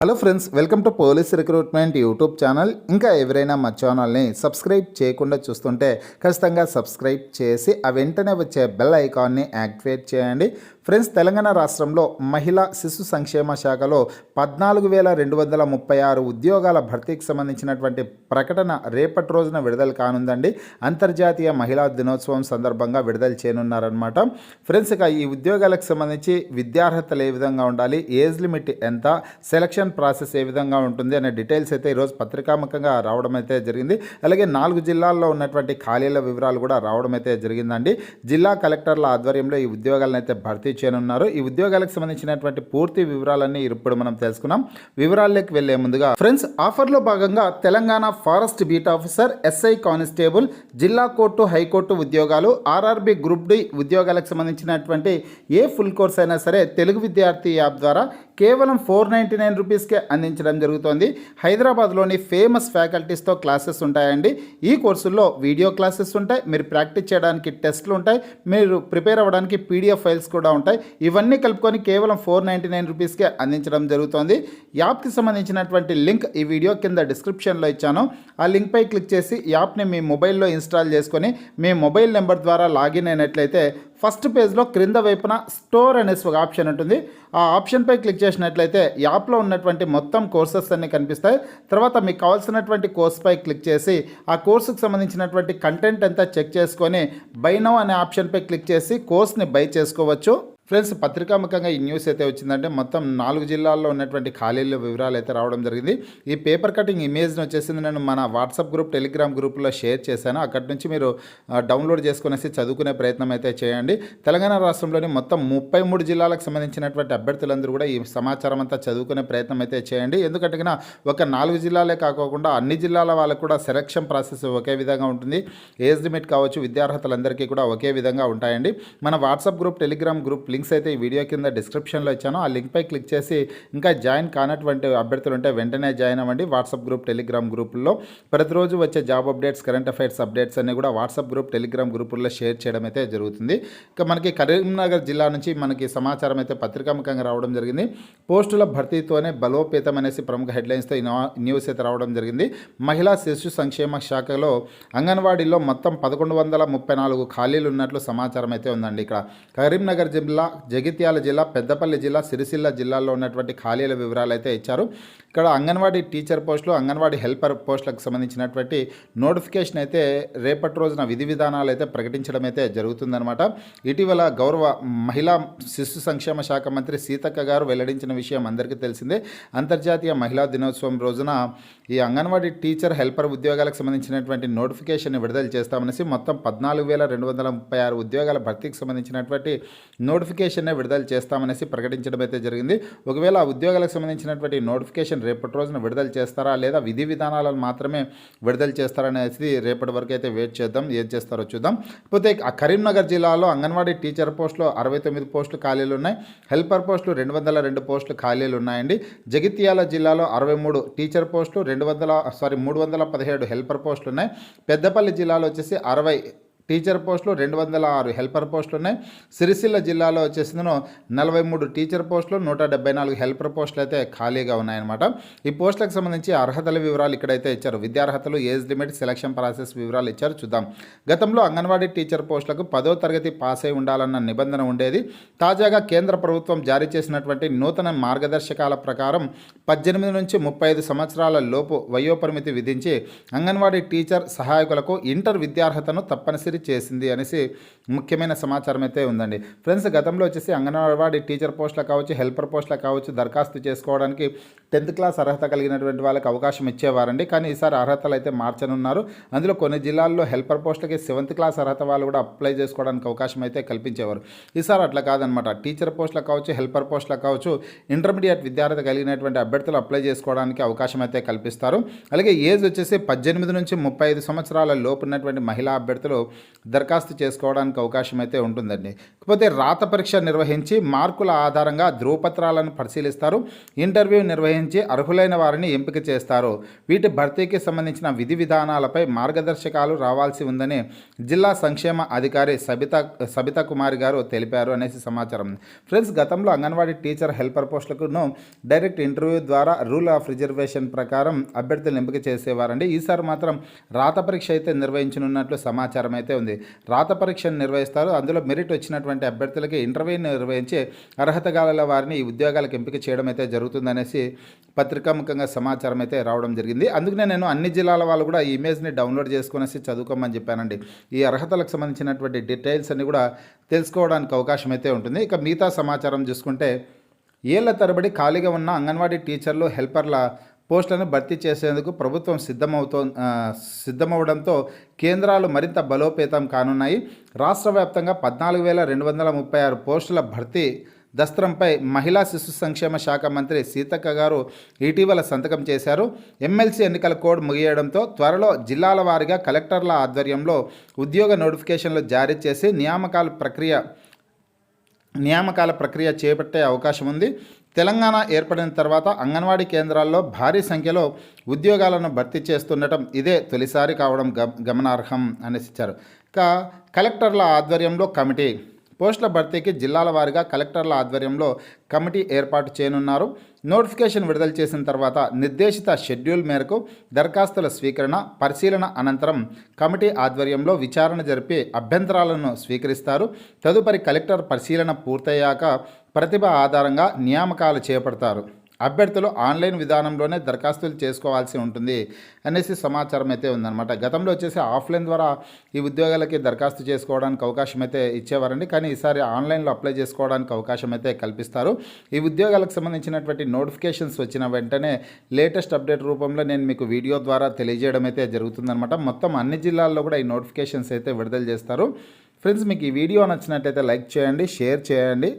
Hello friends, welcome to police recruitment YouTube channel. ఇంకా ఎవరైనా మా ఛానల్ని సబ్స్క్రైబ్ చేయకుండా చూస్తుంటే ఖచ్చితంగా సబ్స్క్రైబ్ చేసి ఆ వెంటనే వచ్చే బెల్ ఐకాన్ని యాక్టివేట్ చేయండి. ఫ్రెండ్స్, తెలంగాణ రాష్ట్రంలో మహిళా శిశు సంక్షేమ శాఖలో 14,236 ఉద్యోగాల భర్తీకి సంబంధించినటువంటి ప్రకటన రేపటి రోజున విడుదల కానుందండి. అంతర్జాతీయ మహిళా దినోత్సవం సందర్భంగా విడుదల చేయనున్నారనమాట. ఫ్రెండ్స్, ఇక ఈ ఉద్యోగాలకు సంబంధించి విద్యార్హతలు ఏ విధంగా ఉండాలి, ఏజ్ లిమిట్ ఎంత, సెలక్షన్ ప్రాసెస్ ఏ విధంగా ఉంటుంది అనే డీటెయిల్స్ అయితే ఈరోజు పత్రికాముఖంగా రావడం అయితే జరిగింది. అలాగే 4 జిల్లాల్లో ఉన్నటువంటి ఖాళీల వివరాలు కూడా రావడం అయితే జరిగిందండి. జిల్లా కలెక్టర్ల ఆధ్వర్యంలో ఈ ఉద్యోగాలను అయితే భర్తీ చేయనున్నారు. ఈ ఉద్యోగాలకు సంబంధించినటువంటి పూర్తి వివరాలన్నీ ఇప్పుడు మనం తెలుసుకున్నాం. వివరాల్లోకి వెళ్లే ముందుగా ఫ్రెండ్స్, ఆఫర్లో భాగంగా Telangana forest beat officer, SI constable, జిల్లా కోర్టు, హైకోర్టు ఉద్యోగాలు, ఆర్ఆర్బి గ్రూప్ డి ఉద్యోగాలకు సంబంధించినటువంటి ఏ ఫుల్ కోర్స్ అయినా సరే తెలుగు విద్యార్థి యాప్ ద్వారా కేవలం 499 రూపీస్కే అందించడం జరుగుతోంది. హైదరాబాద్లోని ఫేమస్ ఫ్యాకల్టీస్తో క్లాసెస్ ఉంటాయండి. ఈ కోర్సుల్లో వీడియో క్లాసెస్ ఉంటాయి, మీరు ప్రాక్టీస్ చేయడానికి టెస్ట్లు ఉంటాయి, మీరు ప్రిపేర్ అవ్వడానికి పీడిఎఫ్ ఫైల్స్ కూడా ఉంటాయి. ఇవన్నీ కలుపుకొని కేవలం 499 రూపీస్కే అందించడం జరుగుతోంది. యాప్కి సంబంధించినటువంటి లింక్ ఈ వీడియో కింద డిస్క్రిప్షన్లో ఇచ్చాను. ఆ లింక్పై క్లిక్ చేసి యాప్ని మీ మొబైల్లో ఇన్స్టాల్ చేసుకొని మీ మొబైల్ నెంబర్ ద్వారా లాగిన్ అయినట్లయితే ఫస్ట్ పేజ్లో క్రింద వైపున స్టోర్ అనే ఒక ఆప్షన్ ఉంటుంది. ఆ ఆప్షన్పై క్లిక్ చేసినట్లయితే యాప్లో ఉన్నటువంటి మొత్తం కోర్సెస్ అన్నీ కనిపిస్తాయి. తర్వాత మీకు కావాల్సినటువంటి కోర్సుపై క్లిక్ చేసి ఆ కోర్సుకు సంబంధించినటువంటి కంటెంట్ అంతా చెక్ చేసుకొని బై నౌ అనే ఆప్షన్పై క్లిక్ చేసి కోర్స్ని బై చేసుకోవచ్చు. ఫ్రెండ్స్, పత్రికాముఖంగా ఈ న్యూస్ అయితే వచ్చిందంటే మొత్తం 4 జిల్లాల్లో ఉన్నటువంటి ఖాళీల వివరాలు అయితే రావడం జరిగింది. ఈ పేపర్ కటింగ్ ఇమేజ్ని వచ్చేసింది నేను మన వాట్సాప్ గ్రూప్, టెలిగ్రామ్ గ్రూప్లో షేర్ చేశాను. అక్కడి నుంచి మీరు డౌన్లోడ్ చేసుకునేసి చదువుకునే ప్రయత్నం అయితే చేయండి. తెలంగాణ రాష్ట్రంలోని మొత్తం 33 జిల్లాలకు సంబంధించినటువంటి అభ్యర్థులందరూ కూడా ఈ సమాచారం అంతా చదువుకునే ప్రయత్నం అయితే చేయండి. ఎందుకంటే ఒక 4 జిల్లాలే కాకుండా అన్ని జిల్లాల వాళ్ళకు కూడా సెలక్షన్ ప్రాసెస్ ఒకే విధంగా ఉంటుంది. ఏజ్ లిమిట్ కావచ్చు, విద్యార్హతలందరికీ కూడా ఒకే విధంగా ఉంటాయండి. మన WhatsApp group, Telegram group links అయితే ఈ వీడియో కింద డిస్క్రిప్షన్లో ఇచ్చాను. ఆ లింక్పై క్లిక్ చేసి ఇంకా జాయిన్ కానటువంటి అభ్యర్థులు ఉంటే వెంటనే జాయిన్ అవ్వండి. వాట్సాప్ గ్రూప్, టెలిగ్రామ్ గ్రూపుల్లో ప్రతిరోజు వచ్చే job updates, current affairs updates అన్ని కూడా వాట్సాప్ గ్రూప్, టెలిగ్రామ్ గ్రూపుల్లో షేర్ చేయడం అయితే జరుగుతుంది. ఇక మనకి కరీంనగర్ జిల్లా నుంచి మనకి సమాచారం అయితే పత్రికాముఖంగా రావడం జరిగింది. పోస్టుల భర్తీతోనే బలోపేతం అనేసి ప్రముఖ హెడ్లైన్స్తో ఈ న్యూస్ అయితే రావడం జరిగింది. మహిళా శిశు సంక్షేమ శాఖలో అంగన్వాడీలో మొత్తం 1134 ఖాళీలు ఉన్నట్లు సమాచారం అయితే ఉందండి. ఇక్కడ కరీంనగర్ జిల్లా, జగిత్యాల జిల్లా, పెద్దపల్లి జిల్లా, సిరిసిల్ల జిల్లాల్లో ఉన్నటువంటి ఖాళీల వివరాలు అయితే ఇచ్చారు. ఇక్కడ అంగన్వాడీ టీచర్ పోస్టులు, అంగన్వాడీ హెల్పర్ పోస్టులకు సంబంధించినటువంటి నోటిఫికేషన్ అయితే రేపటి రోజున విధి విధానాలు అయితే ప్రకటించడం అయితే జరుగుతుందన్నమాట. ఇటీవల గౌరవ మహిళా శిశు సంక్షేమ శాఖ మంత్రి సీతక్క గారు వెల్లడించిన విషయం అందరికీ తెలిసిందే. అంతర్జాతీయ మహిళా దినోత్సవం రోజున ఈ అంగన్వాడీ టీచర్, హెల్పర్ ఉద్యోగాలకు సంబంధించినటువంటి నోటిఫికేషన్ విడుదల చేస్తామనేసి మొత్తం 14,236 ఉద్యోగాల భర్తీకి సంబంధించినటువంటి నోటిఫికేషన్నే విడుదల చేస్తామనేసి ప్రకటించడం అయితే జరిగింది. ఒకవేళ ఆ ఉద్యోగాలకు సంబంధించినటువంటి నోటిఫికేషన్ రేపటి రోజున విడుదల చేస్తారా లేదా విధి విధానాలను మాత్రమే విడుదల చేస్తారనేది రేపటి వరకు అయితే వెయిట్ చేద్దాం, ఏం చేస్తారో చూద్దాం. పోతే ఆ కరీంనగర్ జిల్లాలో అంగన్వాడీ టీచర్ పోస్టులో 69 పోస్టులు ఖాళీలు ఉన్నాయి. హెల్పర్ పోస్టులు 202 పోస్టులు ఖాళీలు ఉన్నాయండి. జగిత్యాల జిల్లాలో 63 టీచర్ పోస్టులు, 317 హెల్పర్ పోస్టులు ఉన్నాయి. పెద్దపల్లి జిల్లాలో వచ్చేసి 60 టీచర్ పోస్టులు, 206 హెల్పర్ పోస్టులు ఉన్నాయి. సిరిసిల్ల జిల్లాలో వచ్చేసి 43 టీచర్ పోస్టులు, 174 హెల్పర్ పోస్టులు అయితే ఖాళీగా ఉన్నాయన్నమాట. ఈ పోస్టులకు సంబంధించి అర్హతల వివరాలు ఇక్కడైతే ఇచ్చారు. విద్యార్హతలు, ఏజ్ లిమిట్, సెలక్షన్ ప్రాసెస్ వివరాలు ఇచ్చారు. చూద్దాం. గతంలో అంగన్వాడీ టీచర్ పోస్టులకు 10వ తరగతి పాస్ అయి ఉండాలన్న నిబంధన ఉండేది. తాజాగా కేంద్ర ప్రభుత్వం జారీ చేసినటువంటి నూతన మార్గదర్శకాల ప్రకారం 18 నుంచి 35 సంవత్సరాల లోపు వయోపరిమితి విధించి అంగన్వాడీ టీచర్ సహాయకులకు ఇంటర్ విద్యార్హతను తప్పనిసరి చేసింది అనేసి ముఖ్యమైన సమాచారం అయితే ఉందండి. ఫ్రెండ్స్, గతంలో వచ్చేసి అంగన్వాడీ టీచర్ పోస్టులకు కావచ్చు, హెల్పర్ పోస్టులకు కావచ్చు దరఖాస్తు చేసుకోవడానికి 10th క్లాస్ అర్హత కలిగినటువంటి వాళ్ళకి అవకాశం ఇచ్చేవారండి. కానీ ఈసారి అర్హతలు అయితే మార్చనున్నారు. అందులో కొన్ని జిల్లాల్లో హెల్పర్ పోస్టులకి 7th క్లాస్ అర్హత వాళ్ళు కూడా అప్లై చేసుకోవడానికి అవకాశం అయితే కల్పించేవారు. ఈసారి అట్లా కాదనమాట. టీచర్ పోస్టులకు కావచ్చు, హెల్పర్ పోస్టులకు కావచ్చు ఇంటర్మీడియట్ విద్యార్హత కలిగినటువంటి అభ్యర్థులు అప్లై చేసుకోవడానికి అవకాశం అయితే కల్పిస్తారు. అలాగే ఏజ్ వచ్చేసి 18 నుంచి 35 సంవత్సరాల లోపు ఉన్నటువంటి మహిళా అభ్యర్థులు దరఖాస్తు చేసుకోవడానికి అవకాశం అయితే ఉంటుందండి. కాకపోతే రాత పరీక్ష నిర్వహించి మార్కుల ఆధారంగా ధృవపత్రాలను పరిశీలిస్తారు. ఇంటర్వ్యూ నిర్వహించి అర్హులైన వారిని ఎంపిక చేస్తారు. వీటి భర్తీకి సంబంధించిన విధి విధానాలపై మార్గదర్శకాలు రావాల్సి ఉందని జిల్లా సంక్షేమ అధికారి సబితా కుమారి గారు తెలిపారు అనేసి సమాచారం. ఫ్రెండ్స్, గతంలో అంగన్వాడీ టీచర్, హెల్పర్ పోస్టులకు డైరెక్ట్ ఇంటర్వ్యూ ద్వారా రూల్ ఆఫ్ రిజర్వేషన్ ప్రకారం అభ్యర్థులను ఎంపిక చేసేవారండి. ఈసారి మాత్రం రాత పరీక్ష అయితే నిర్వహించనున్నట్లు సమాచారం అయితే ఉంది. రాత పరీక్షను నిర్వహిస్తారు. అందులో మెరిట్ వచ్చినటువంటి అభ్యర్థులకి ఇంటర్వ్యూ నిర్వహించి అర్హత గల వారిని ఈ ఉద్యోగాలకు ఎంపిక చేయడం అయితే జరుగుతుందనేసి పత్రికాముఖంగా సమాచారం అయితే రావడం జరిగింది. అందుకనే నేను అన్ని జిల్లాల వాళ్ళు కూడా ఈ ఇమేజ్ని డౌన్లోడ్ చేసుకునేసి చదువుకోమని చెప్పానండి. ఈ అర్హతలకు సంబంధించినటువంటి డీటెయిల్స్ అన్ని కూడా తెలుసుకోవడానికి అవకాశం అయితే ఉంటుంది. ఇక మిగతా సమాచారం చూసుకుంటే ఏళ్ల తరబడి ఖాళీగా ఉన్న అంగన్వాడీ టీచర్లు హెల్పర్ల పోస్టులను భర్తీ చేసేందుకు ప్రభుత్వం సిద్ధమవడంతో కేంద్రాలు మరింత బలోపేతం కానున్నాయి. రాష్ట్ర వ్యాప్తంగా 14,236 పోస్టుల భర్తీ దస్త్రంపై మహిళా శిశు సంక్షేమ శాఖ మంత్రి సీతక్క గారు ఇటీవల సంతకం చేశారు. ఎమ్మెల్సీ ఎన్నికల కోడ్ ముగియడంతో త్వరలో జిల్లాల వారీగా కలెక్టర్ల ఆధ్వర్యంలో ఉద్యోగ నోటిఫికేషన్లు జారీ చేసి నియామకాల ప్రక్రియ చేపట్టే అవకాశం ఉంది. తెలంగాణ ఏర్పడిన తర్వాత అంగన్వాడీ కేంద్రాల్లో భారీ సంఖ్యలో ఉద్యోగాలను భర్తీ చేస్తుండటం ఇదే తొలిసారి కావడం గమనార్హం అనేసి ఇచ్చారు. ఇక కలెక్టర్ల ఆధ్వర్యంలో కమిటీ పోస్టుల భర్తీకి జిల్లాల వారీగా కలెక్టర్ల ఆధ్వర్యంలో కమిటీ ఏర్పాటు చేయనున్నారు. నోటిఫికేషన్ విడుదల చేసిన తర్వాత నిర్దేశిత షెడ్యూల్ మేరకు దరఖాస్తుల స్వీకరణ, పరిశీలన అనంతరం కమిటీ ఆధ్వర్యంలో విచారణ జరిపి అభ్యంతరాలను స్వీకరిస్తారు. తదుపరి కలెక్టర్ పరిశీలన పూర్తయ్యాక ప్రతిభ ఆధారంగా నియామకాలు చేపడతారు. అభ్యర్థులు ఆన్లైన్ విధానంలోనే దరఖాస్తులు చేసుకోవాల్సి ఉంటుంది అనేసి సమాచారం అయితే ఉందన్నమాట. గతంలో వచ్చేసి ఆఫ్లైన్ ద్వారా ఈ ఉద్యోగాలకి దరఖాస్తు చేసుకోవడానికి అవకాశం అయితే ఇచ్చేవారండి. కానీ ఈసారి ఆన్లైన్లో అప్లై చేసుకోవడానికి అవకాశం అయితే కల్పిస్తారు. ఈ ఉద్యోగాలకు సంబంధించినటువంటి నోటిఫికేషన్స్ వచ్చిన వెంటనే లేటెస్ట్ అప్డేట్ రూపంలో నేను మీకు వీడియో ద్వారా తెలియజేయడం అయితే జరుగుతుందన్నమాట. మొత్తం అన్ని జిల్లాల్లో కూడా ఈ నోటిఫికేషన్స్ అయితే విడుదల చేస్తారు. ఫ్రెండ్స్, మీకు ఈ వీడియో నచ్చినట్లయితే లైక్ చేయండి, షేర్ చేయండి.